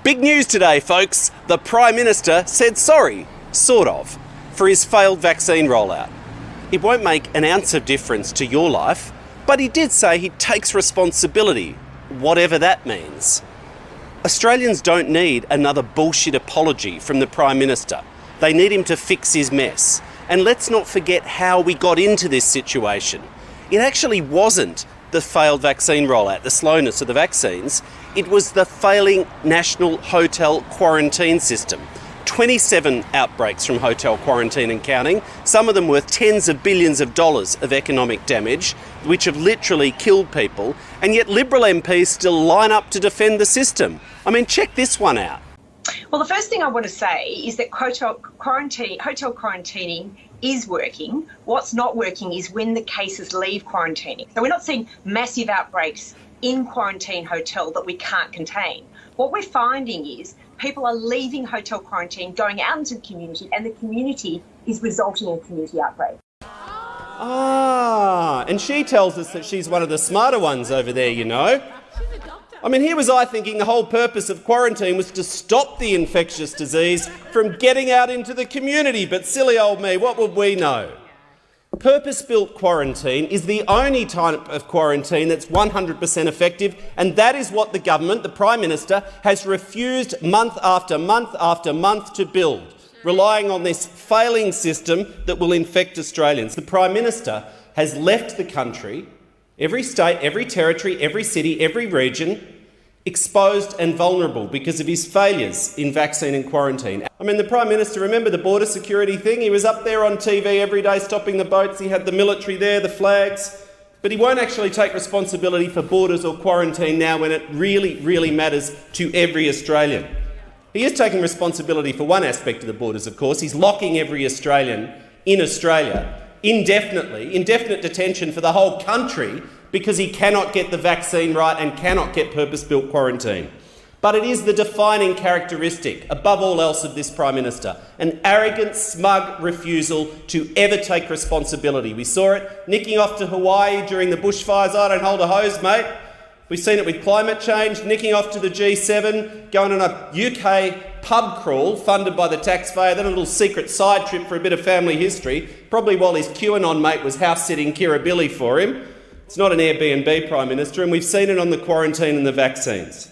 Big news today, folks. The Prime Minister said sorry, sort of, for his failed vaccine rollout. It won't make an ounce of difference to your life, but he did say he takes responsibility, whatever that means. Australians don't need another bullshit apology from the Prime Minister. They need him to fix his mess. And let's not forget how we got into this situation. It actually wasn't the failed vaccine rollout, the slowness of the vaccines. It was the failing national hotel quarantine system. 27 outbreaks from hotel quarantine and counting, some of them worth tens of billions of dollars of economic damage, which have literally killed people, and yet Liberal MPs still line up to defend the system. I mean, check this one out. Well, the first thing I want to say is that hotel quarantining is working. What's not working is when the cases leave quarantining. So we're not seeing massive outbreaks in quarantine hotel that we can't contain. What we're finding is people are leaving hotel quarantine, going out into the community, and the community is resulting in a community outbreak. And she tells us that she's one of the smarter ones over there, you know. I mean, here was I thinking the whole purpose of quarantine was to stop the infectious disease from getting out into the community, but silly old me, what would we know? Purpose-built quarantine is the only type of quarantine that's 100% effective, and that is what the government, the Prime Minister, has refused month after month after month to build, relying on this failing system that will infect Australians. The Prime Minister has left the country, every state, every territory, every city, every region, exposed and vulnerable because of his failures in vaccine and quarantine. I mean, the Prime Minister, remember the border security thing? He was up there on TV every day stopping the boats. He had the military there, the flags. But he won't actually take responsibility for borders or quarantine now when it really, really matters to every Australian. He is taking responsibility for one aspect of the borders, of course. He's locking every Australian in Australia indefinitely, indefinite detention for the whole country, because he cannot get the vaccine right and cannot get purpose-built quarantine. But it is the defining characteristic, above all else, of this Prime Minister, an arrogant, smug refusal to ever take responsibility. We saw it nicking off to Hawaii during the bushfires. I don't hold a hose, mate. We've seen it with climate change, nicking off to the G7, going on a UK pub crawl funded by the taxpayer, then a little secret side trip for a bit of family history, probably while his QAnon mate was house-sitting Kirribilli for him. It's not an Airbnb, Prime Minister, and we've seen it on the quarantine and the vaccines.